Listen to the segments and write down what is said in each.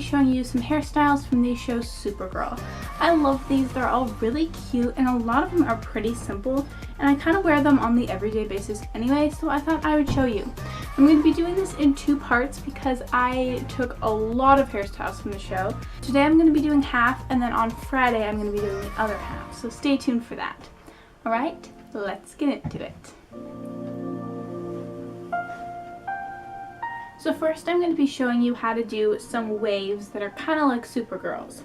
showing you some hairstyles from the show Supergirl. I love these. They're all really cute and a lot of them are pretty simple, and I kind of wear them on the everyday basis anyway, so I thought I would show you. I'm going to be doing this in 2 parts because I took a lot of hairstyles from the show. Today I'm going to be doing half, and then on Friday I'm going to be doing the other half, so stay tuned for that. Alright, let's get into it. So first I'm going to be showing you how to do some waves that are kind of like Supergirl's.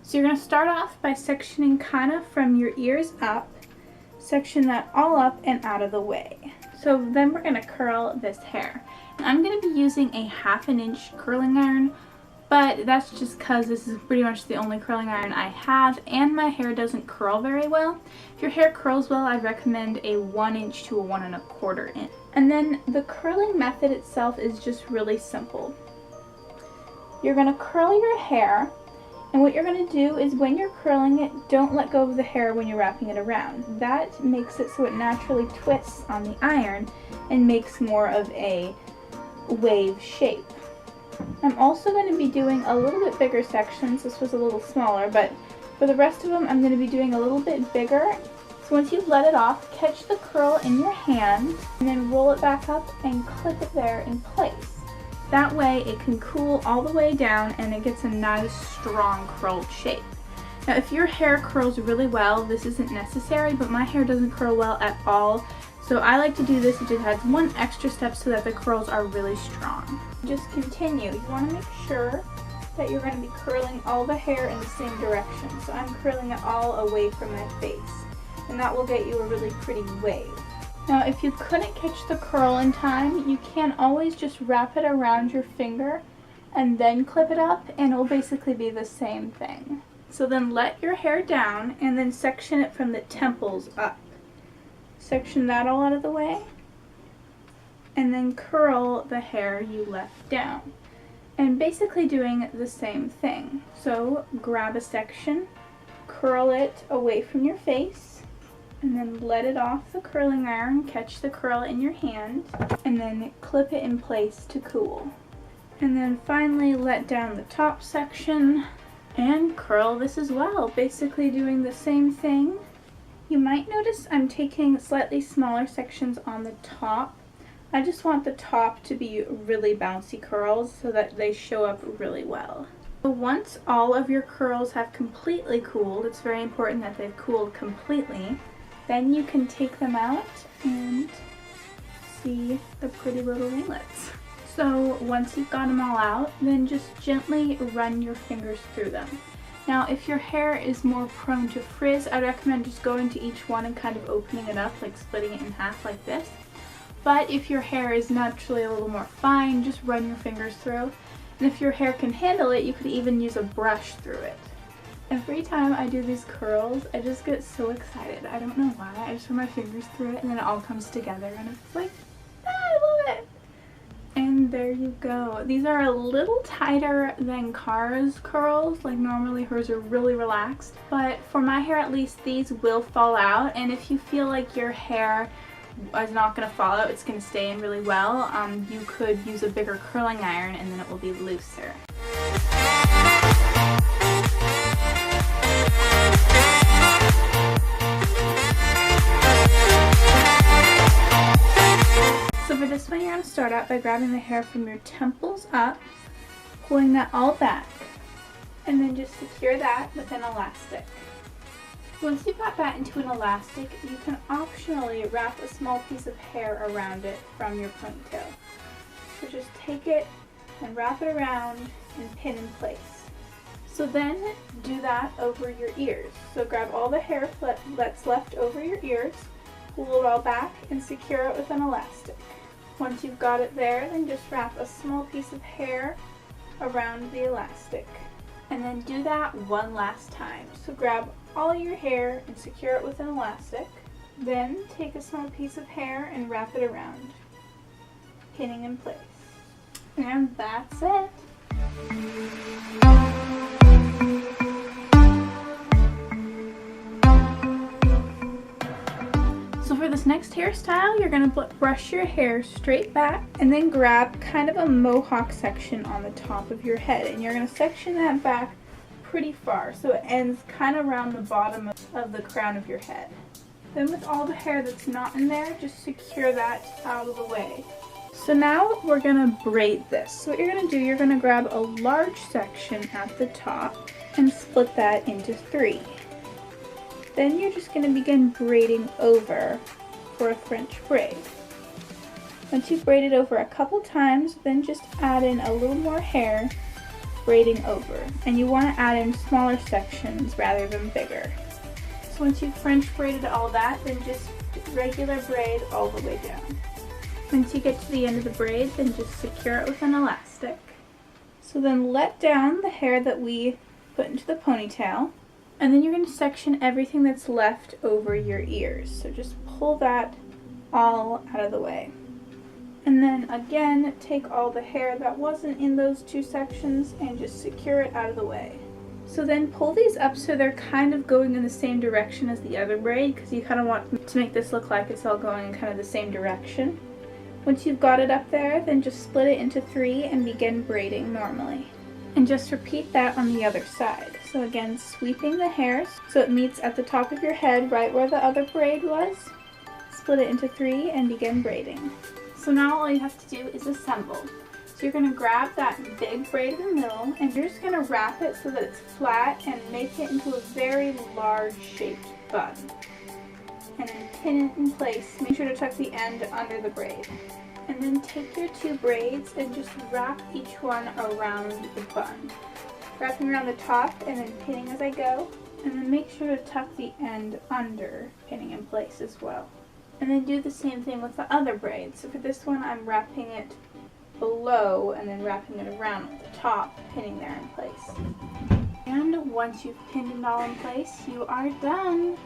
So you're going to start off by sectioning kind of from your ears up, section that all up and out of the way. So then we're going to curl this hair. And I'm going to be using a 1/2 inch curling iron, but that's just because this is pretty much the only curling iron I have and my hair doesn't curl very well. If your hair curls well, I'd recommend a 1 inch to a 1 1/4 inch. And then the curling method itself is just really simple. You're going to curl your hair, and what you're going to do is when you're curling it, don't let go of the hair when you're wrapping it around. That makes it so it naturally twists on the iron and makes more of a wave shape. I'm also going to be doing a little bit bigger sections. This was a little smaller, but for the rest of them I'm going to be doing a little bit bigger. So once you've let it off, catch the curl in your hand and then roll it back up and clip it there in place. That way it can cool all the way down and it gets a nice strong curled shape. Now if your hair curls really well, this isn't necessary, but my hair doesn't curl well at all. So I like to do this. It just adds one extra step so that the curls are really strong. Just continue. You want to make sure that you're going to be curling all the hair in the same direction. So I'm curling it all away from my face. And that will get you a really pretty wave. Now if you couldn't catch the curl in time, you can always just wrap it around your finger and then clip it up, and it'll basically be the same thing. So then let your hair down and then section it from the temples up. Section that all out of the way and then curl the hair you left down. And basically doing the same thing. So grab a section, curl it away from your face, and then let it off the curling iron, catch the curl in your hand, and then clip it in place to cool. And then finally let down the top section and curl this as well, basically doing the same thing. You might notice I'm taking slightly smaller sections on the top. I just want the top to be really bouncy curls so that they show up really well. So once all of your curls have completely cooled, it's very important that they've cooled completely, then you can take them out and see the pretty little ringlets. So once you've got them all out, then just gently run your fingers through them. Now if your hair is more prone to frizz, I recommend just going to each one and kind of opening it up, like splitting it in half like this. But if your hair is naturally a little more fine, just run your fingers through. And if your hair can handle it, you could even use a brush through it. Every time I do these curls, I just get so excited. I don't know why. I just run my fingers through it and then it all comes together and it's like, I love it! And there you go. These are a little tighter than Kara's curls. Like normally hers are really relaxed. But for my hair at least, these will fall out. And if you feel like your hair is not going to fall out, it's going to stay in really well, you could use a bigger curling iron and then it will be looser. So for this one, you're going to start out by grabbing the hair from your temples up, pulling that all back, and then just secure that with an elastic. Once you've got that into an elastic, you can optionally wrap a small piece of hair around it from your ponytail. So just take it and wrap it around and pin in place. So then do that over your ears. So grab all the hair that's left over your ears, pull it all back, and secure it with an elastic. Once you've got it there, then just wrap a small piece of hair around the elastic. And then do that one last time. So grab all your hair and secure it with an elastic. Then take a small piece of hair and wrap it around, pinning in place. And that's it. So for the this next hairstyle, you're going to brush your hair straight back and then grab kind of a mohawk section on the top of your head. And you're going to section that back pretty far so it ends kind of around the bottom of the crown of your head. Then with all the hair that's not in there, just secure that out of the way. So now we're going to braid this. So what you're going to do, you're going to grab a large section at the top and split that into 3. Then you're just going to begin braiding over for a French braid. Once you've braided over a couple times, then just add in a little more hair, braiding over. And you want to add in smaller sections rather than bigger. So once you've French braided all that, then just regular braid all the way down. Once you get to the end of the braid, then just secure it with an elastic. So then let down the hair that we put into the ponytail, and then you're going to section everything that's left over your ears. So just pull that all out of the way. And then again, take all the hair that wasn't in those 2 sections and just secure it out of the way. So then pull these up so they're kind of going in the same direction as the other braid, because you kind of want to make this look like it's all going in kind of the same direction. Once you've got it up there, then just split it into 3 and begin braiding normally. And just repeat that on the other side. So again, sweeping the hair so it meets at the top of your head right where the other braid was. Split it into 3 and begin braiding. So now all you have to do is assemble. So you're going to grab that big braid in the middle and you're just going to wrap it so that it's flat and make it into a very large shaped bun. And then pin it in place. Make sure to tuck the end under the braid. And then take your 2 braids and just wrap each one around the bun. Wrapping around the top and then pinning as I go. And then make sure to tuck the end under, pinning in place as well. And then do the same thing with the other braid. So for this one, I'm wrapping it below and then wrapping it around at the top, pinning there in place. And once you've pinned it all in place, you are done.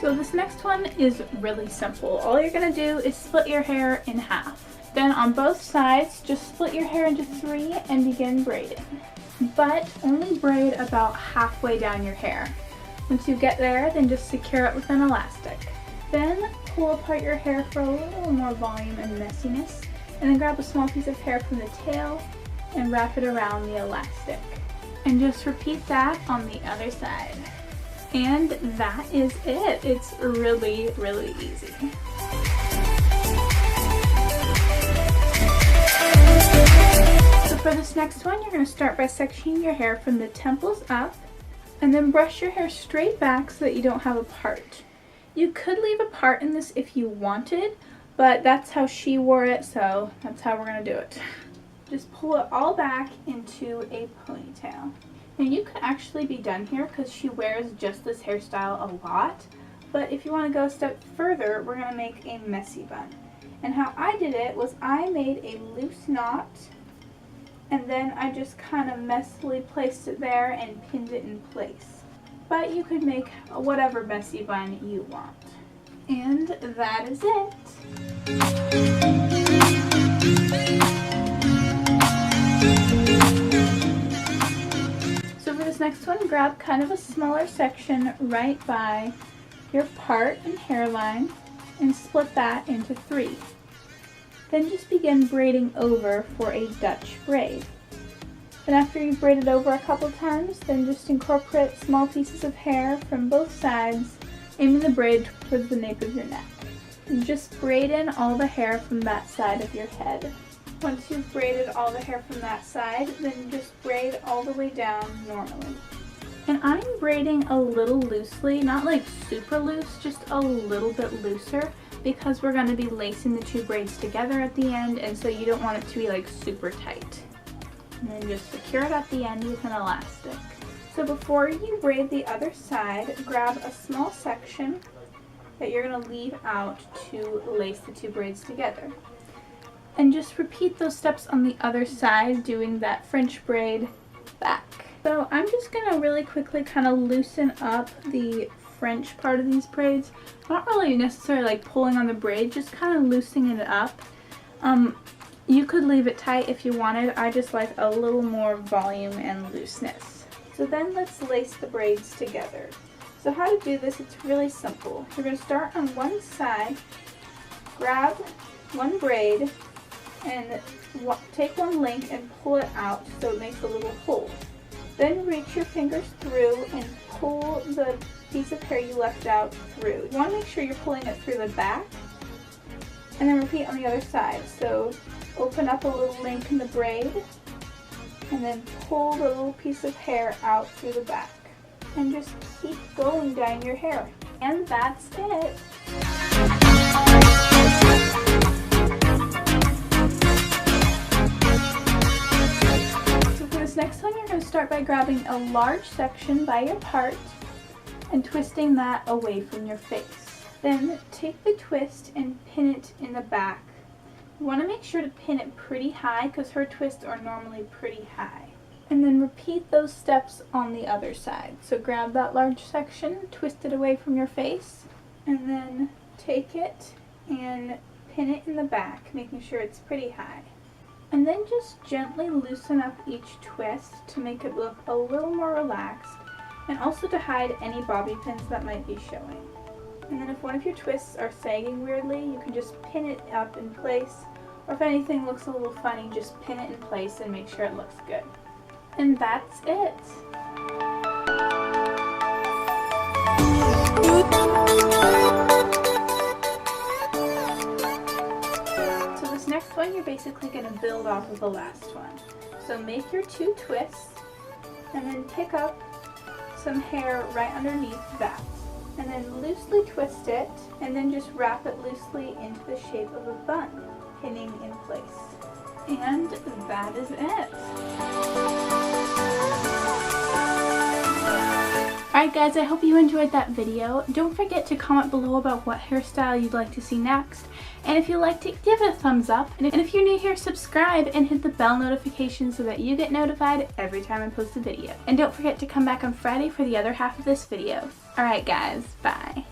So this next one is really simple. All you're going to do is split your hair in half. Then on both sides, just split your hair into 3 and begin braiding. But only braid about halfway down your hair. Once you get there, then just secure it with an elastic. Then pull apart your hair for a little more volume and messiness, and then grab a small piece of hair from the tail and wrap it around the elastic. And just repeat that on the other side. And that is it. It's really, really easy. So for this next one, you're going to start by sectioning your hair from the temples up, and then brush your hair straight back so that you don't have a part. You could leave a part in this if you wanted, but that's how she wore it, so that's how we're going to do it. Just pull it all back into a ponytail. And you could actually be done here because she wears just this hairstyle a lot, but if you want to go a step further, we're going to make a messy bun. And how I did it was I made a loose knot, and then I just kind of messily placed it there and pinned it in place. But you could make whatever messy bun you want. And that is it. So for this next one, grab kind of a smaller section right by your part and hairline and split that into 3. Then just begin braiding over for a Dutch braid. Then after you've braided over a couple times, then just incorporate small pieces of hair from both sides, aiming the braid towards the nape of your neck. And just braid in all the hair from that side of your head. Once you've braided all the hair from that side, then just braid all the way down normally. And I'm braiding a little loosely, not like super loose, just a little bit looser, because we're going to be lacing the 2 braids together at the end, and so you don't want it to be like super tight. And then just secure it at the end with an elastic. So before you braid the other side, grab a small section that you're going to leave out to lace the 2 braids together. And just repeat those steps on the other side, doing that French braid back. So I'm just going to really quickly kind of loosen up the French part of these braids. Not really necessarily like pulling on the braid, just kind of loosening it up. You could leave it tight if you wanted. I just like a little more volume and looseness. So then let's lace the braids together. So how to do this, it's really simple. You're going to start on one side, grab one braid, and take one link and pull it out so it makes a little hole. Then reach your fingers through and pull the piece of hair you left out through. You want to make sure you're pulling it through the back, and then repeat on the other side. So open up a little link in the braid, and then pull the little piece of hair out through the back. And just keep going down your hair. And that's it. So for this next one, you're going to start by grabbing a large section by your part and twisting that away from your face. Then take the twist and pin it in the back. You want to make sure to pin it pretty high because her twists are normally pretty high. And then repeat those steps on the other side. So grab that large section, twist it away from your face, and then take it and pin it in the back, making sure it's pretty high. And then just gently loosen up each twist to make it look a little more relaxed, and also to hide any bobby pins that might be showing. And then if one of your twists are sagging weirdly, you can just pin it up in place, or if anything looks a little funny, just pin it in place and make sure it looks good. And that's it. So this next one, you're basically going to build off of the last one. So make your two twists, and then pick up some hair right underneath that. And then loosely twist it, and then just wrap it loosely into the shape of a bun, pinning in place. And that is it. Alright guys, I hope you enjoyed that video. Don't forget to comment below about what hairstyle you'd like to see next. And if you liked it, give it a thumbs up. And if you're new here, subscribe and hit the bell notification so that you get notified every time I post a video. And don't forget to come back on Friday for the other half of this video. Alright guys, bye.